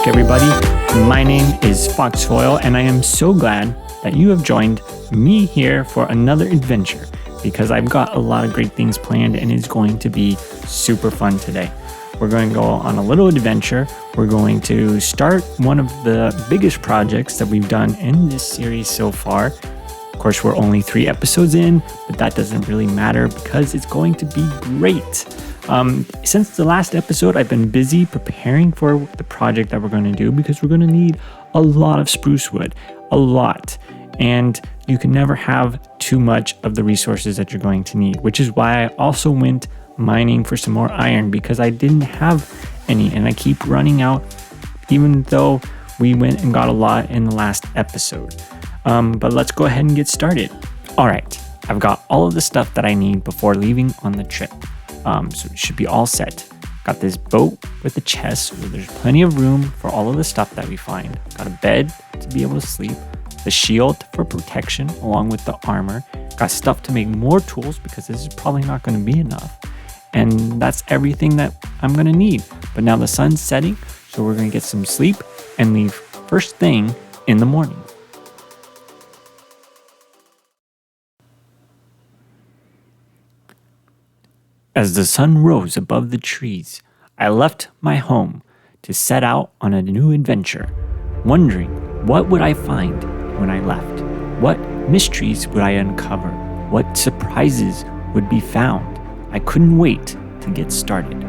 back, everybody. My name is FoxFoil, and I am so glad that you have joined me here for another adventure because I've got a lot of great things planned and it's going to be super fun today. We're going to go on a little adventure. We're going to start one of the biggest projects that we've done in this series so far. Of course, we're only 3 episodes in, but that doesn't really matter because it's going to be great. Since the last episode, I've been busy preparing for the project that we're going to do because we're going to need a lot of spruce wood, a lot. And you can never have too much of the resources that you're going to need, which is why I also went mining for some more iron because I didn't have any and I keep running out, even though we went and got a lot in the last episode. But let's go ahead and get started. All right, I've got all of the stuff that I need before leaving on the trip. So it should be all set. Got this boat with a chest where there's plenty of room for all of the stuff that we find. Got a bed to be able to sleep, the shield for protection along with the armor. Got stuff to make more tools because this is probably not going to be enough. And that's everything that I'm going to need. But now the sun's setting, so we're going to get some sleep and leave first thing in the morning. As the sun rose above the trees, I left my home to set out on a new adventure, wondering what would I find when I left? What mysteries would I uncover? What surprises would be found? I couldn't wait to get started.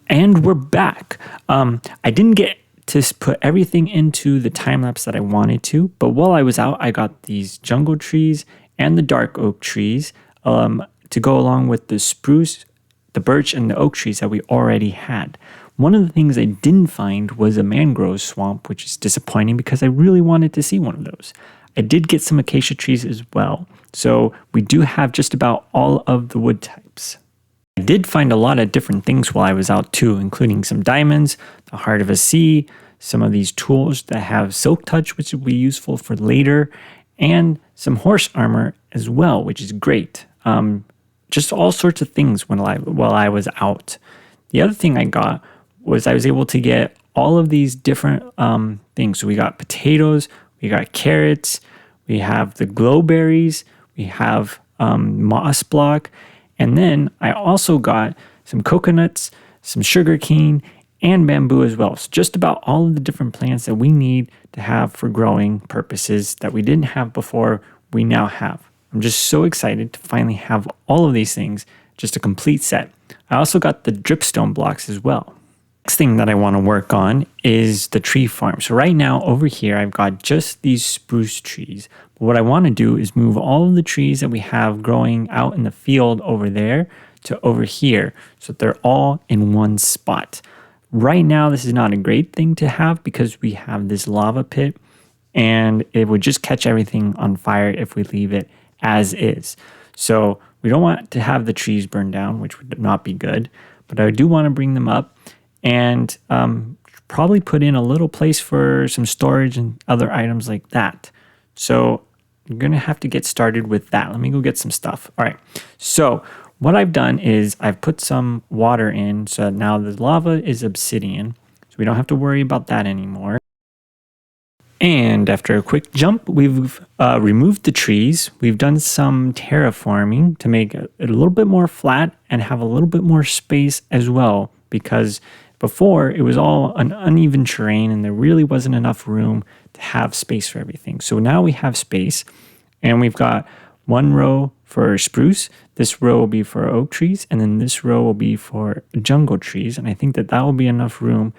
And we're back. I didn't get to put everything into the time lapse that I wanted to, but while I was out, I got these jungle trees and the dark oak trees to go along with the spruce, the birch, and the oak trees that we already had. One of the things I didn't find was a mangrove swamp, which is disappointing because I really wanted to see one of those. I did get some acacia trees as well, so we do have just about all of the wood types. I did find a lot of different things while I was out too, including some diamonds, the heart of a sea, some of these tools that have silk touch, which will be useful for later, and some horse armor as well, which is great. Just all sorts of things while I was out. The other thing I got was I was able to get all of these different things. So we got potatoes, we got carrots, we have the glowberries, we have moss block, and then I also got some coconuts, some sugar cane, and bamboo as well. So just about all of the different plants that we need to have for growing purposes that we didn't have before, we now have. I'm just so excited to finally have all of these things, just a complete set. I also got the dripstone blocks as well. Next thing that I want to work on is the tree farm. So right now over here, I've got just these spruce trees. But what I want to do is move all of the trees that we have growing out in the field over there to over here, so that they're all in one spot. Right now, this is not a great thing to have because we have this lava pit and it would just catch everything on fire if we leave it as is. So we don't want to have the trees burn down, which would not be good, but I do want to bring them up and probably put in a little place for some storage and other items like that. So I'm going to have to get started with that. Let me go get some stuff. All right. So what I've done is I've put some water in, so now the lava is obsidian, so we don't have to worry about that anymore. And after a quick jump, we've removed the trees. We've done some terraforming to make it a little bit more flat and have a little bit more space as well, because before it was all an uneven terrain and there really wasn't enough room to have space for everything. So now we have space, and we've got one row for spruce, this row will be for oak trees, and then this row will be for jungle trees. And I think that will be enough room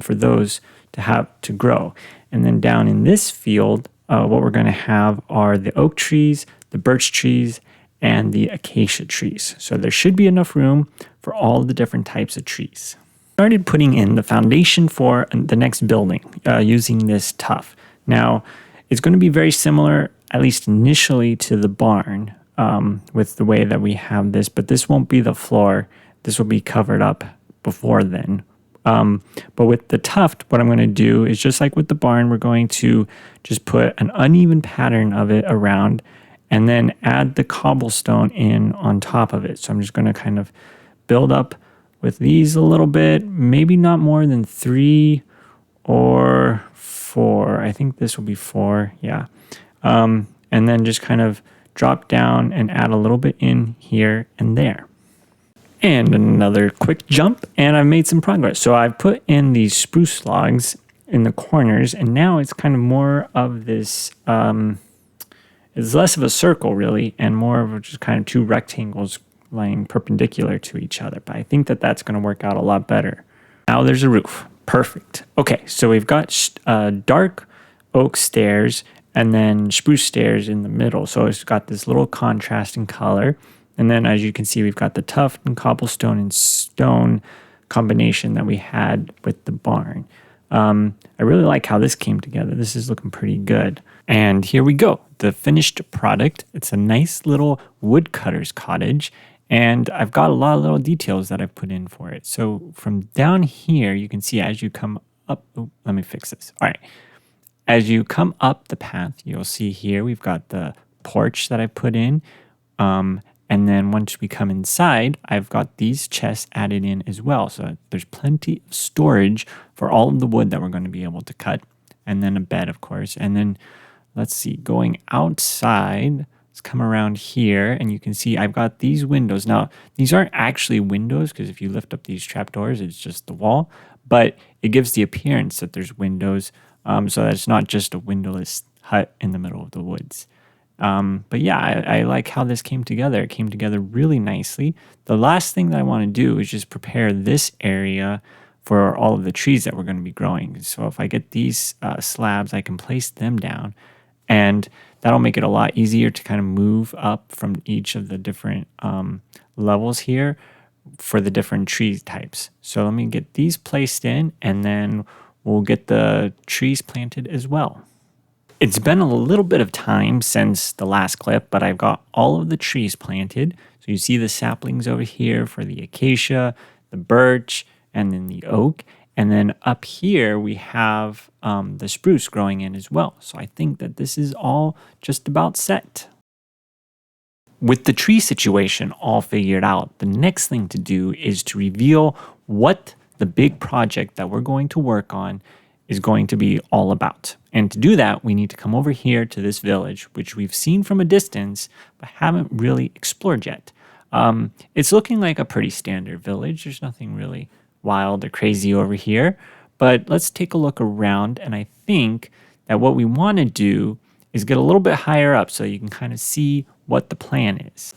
for those to have to grow. And then down in this field, what we're going to have are the oak trees, the birch trees, and the acacia trees. So there should be enough room for all the different types of trees. Started putting in the foundation for the next building using this tuff. Now, it's going to be very similar, at least initially, to the barn with the way that we have this, but this won't be the floor. This will be covered up before then. But with the tuft, what I'm going to do is just like with the barn, we're going to just put an uneven pattern of it around and then add the cobblestone in on top of it. So I'm just going to kind of build up with these a little bit, maybe not more than 3 or 4. I think this will be 4, yeah. And then just kind of drop down and add a little bit in here and there. And another quick jump, and I've made some progress. So I've put in these spruce logs in the corners, and now it's kind of more of this, it's less of a circle really, and more of just kind of 2 rectangles lying perpendicular to each other. But I think that that's going to work out a lot better. Now there's a roof. Perfect. Okay, so we've got dark oak stairs and then spruce stairs in the middle. So it's got this little contrast in color. And then as you can see, we've got the tuft and cobblestone and stone combination that we had with the barn. I really like how this came together. This is looking pretty good. And here we go, the finished product. It's a nice little woodcutter's cottage. And I've got a lot of little details that I've put in for it. So from down here, you can see as you come up, oh, let me fix this. All right. As you come up the path, you'll see here, we've got the porch that I put in. And then once we come inside, I've got these chests added in as well. So there's plenty of storage for all of the wood that we're going to be able to cut. And then a bed, of course. And then, let's see, going outside, let's come around here. And you can see I've got these windows. Now, these aren't actually windows, because if you lift up these trapdoors, it's just the wall. But it gives the appearance that there's windows, so that it's not just a windowless hut in the middle of the woods. But yeah, I like how this came together. It came together really nicely. The last thing that I want to do is just prepare this area for all of the trees that we're going to be growing. So if I get these slabs, I can place them down, and that'll make it a lot easier to kind of move up from each of the different levels here for the different tree types. So let me get these placed in, and then we'll get the trees planted as well. It's been a little bit of time since the last clip, but I've got all of the trees planted. So you see the saplings over here for the acacia, the birch, and then the oak. And then up here we have the spruce growing in as well. So I think that this is all just about set. With the tree situation all figured out, the next thing to do is to reveal what the big project that we're going to work on is going to be all about. And to do that, we need to come over here to this village, which we've seen from a distance, but haven't really explored yet. It's looking like a pretty standard village. There's nothing really wild or crazy over here, but let's take a look around. And I think that what we want to do is get a little bit higher up so you can kind of see what the plan is.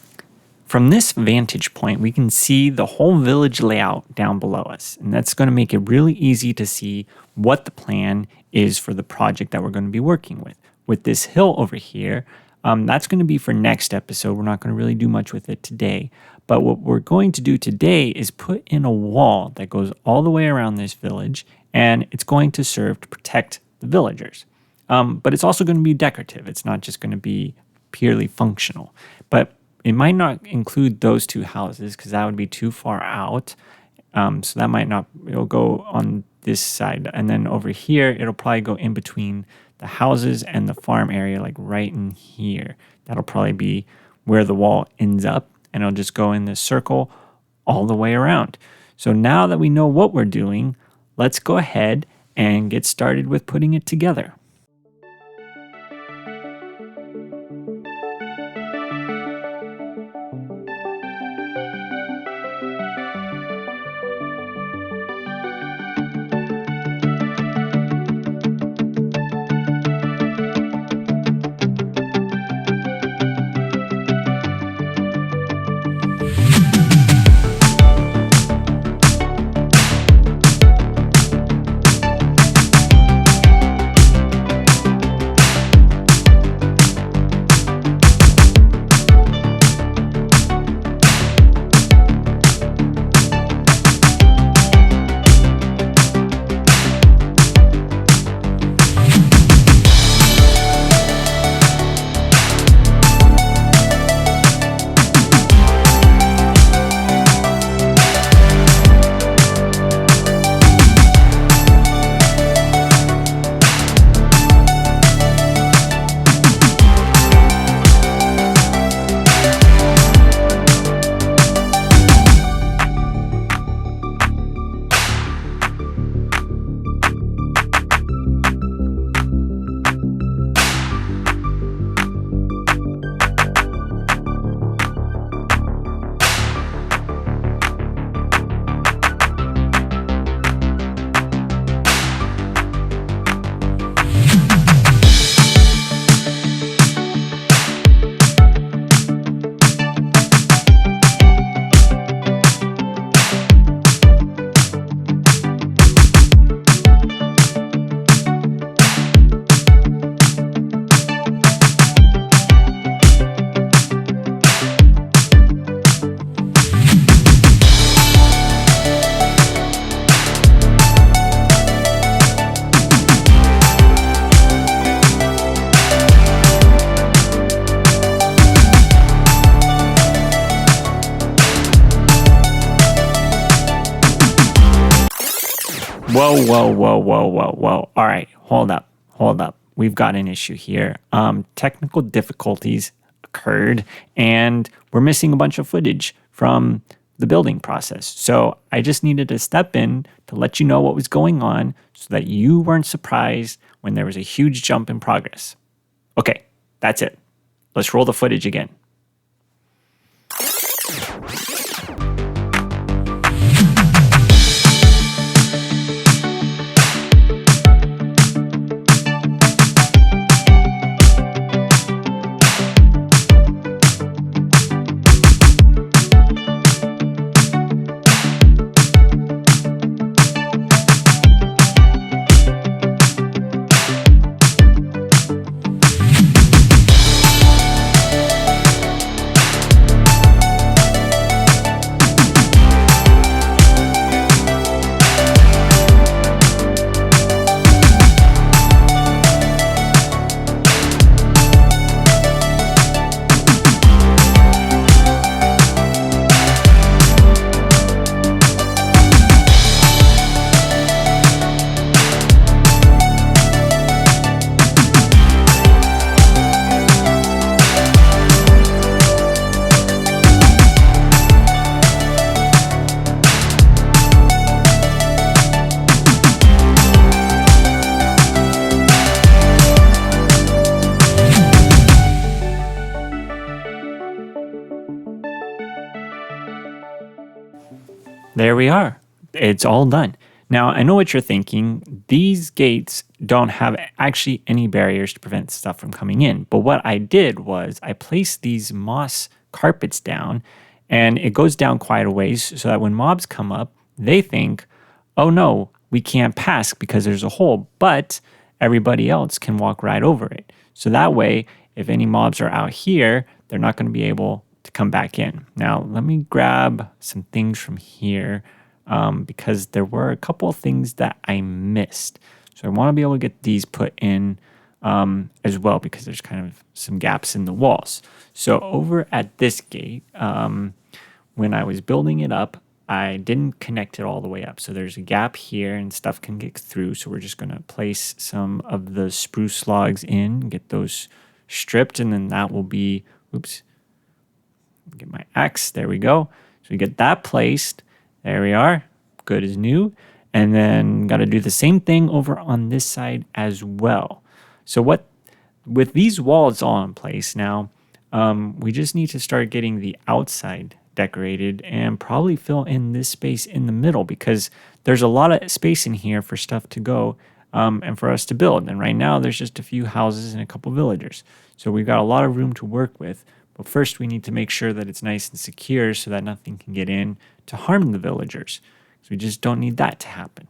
From this vantage point, we can see the whole village layout down below us, and that's going to make it really easy to see what the plan is for the project that we're going to be working with. With this hill over here, that's going to be for next episode. We're not going to really do much with it today, but what we're going to do today is put in a wall that goes all the way around this village, and it's going to serve to protect the villagers. But it's also going to be decorative. It's not just going to be purely functional, but it might not include those two houses because that would be too far out. So that might not, it'll go on this side. And then over here, it'll probably go in between the houses and the farm area, like right in here. That'll probably be where the wall ends up, and it'll just go in this circle all the way around. So now that we know what we're doing, let's go ahead and get started with putting it together. Whoa. All right, hold up. We've got an issue here. Technical difficulties occurred, and we're missing a bunch of footage from the building process. So I just needed to step in to let you know what was going on so that you weren't surprised when there was a huge jump in progress. Okay, that's it. Let's roll the footage again. There we are. It's all done. Now, I know what you're thinking. These gates don't have actually any barriers to prevent stuff from coming in. But what I did was I placed these moss carpets down, and it goes down quite a ways so that when mobs come up, they think, oh no, we can't pass because there's a hole, but everybody else can walk right over it. So that way, if any mobs are out here, they're not going to be able to come back in. Now, let me grab some things from here because there were a couple of things that I missed. So I want to be able to get these put in as well because there's kind of some gaps in the walls. So over at this gate, when I was building it up, I didn't connect it all the way up. So there's a gap here and stuff can get through. So we're just going to place some of the spruce logs in, get those stripped, and then that will be, oops, get my axe. There we go. So we get that placed. There we are. Good as new. And then got to do the same thing over on this side as well. So with these walls all in place now, we just need to start getting the outside decorated and probably fill in this space in the middle because there's a lot of space in here for stuff to go and for us to build. And right now there's just a few houses and a couple villagers. So we've got a lot of room to work with. But first we need to make sure that it's nice and secure so that nothing can get in to harm the villagers. So we just don't need that to happen.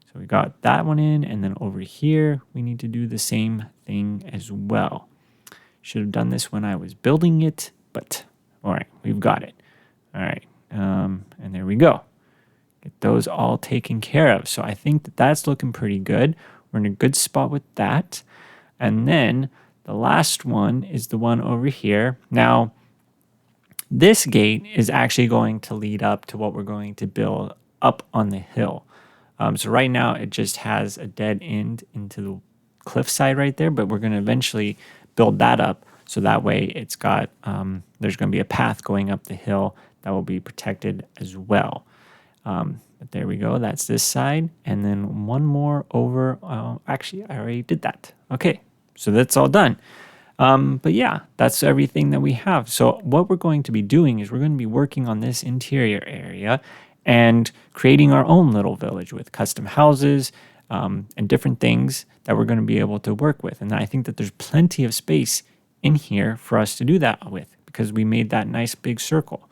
So we got that one in, and then over here we need to do the same thing as well. Should have done this when I was building it, but all right, we've got it. All right, and there we go. Get those all taken care of. So I think that that's looking pretty good. We're in a good spot with that. And then the last one is the one over here. Now, this gate is actually going to lead up to what we're going to build up on the hill. So right now it just has a dead end into the cliffside right there, but we're going to eventually build that up so that way it's got, there's going to be a path going up the hill that will be protected as well. But there we go. That's this side. And then one more over. Actually, I already did that. Okay, so that's all done. But yeah, that's everything that we have. So what we're going to be doing is we're going to be working on this interior area and creating our own little village with custom houses and different things that we're going to be able to work with. And I think that there's plenty of space in here for us to do that with because we made that nice big circle.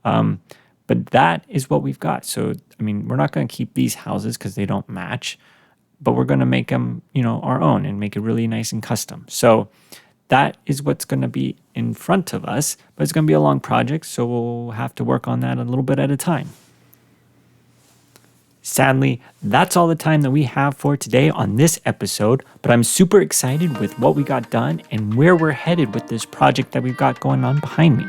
But that is what we've got. So, I mean, we're not going to keep these houses because they don't match, but we're going to make them, our own and make it really nice and custom. So that is what's going to be in front of us, but it's going to be a long project, so we'll have to work on that a little bit at a time. Sadly, that's all the time that we have for today on this episode, but I'm super excited with what we got done and where we're headed with this project that we've got going on behind me.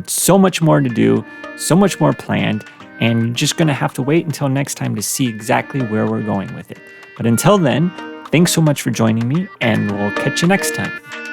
So much more to do, so much more planned, and you're just going to have to wait until next time to see exactly where we're going with it. But until then, thanks so much for joining me, and we'll catch you next time.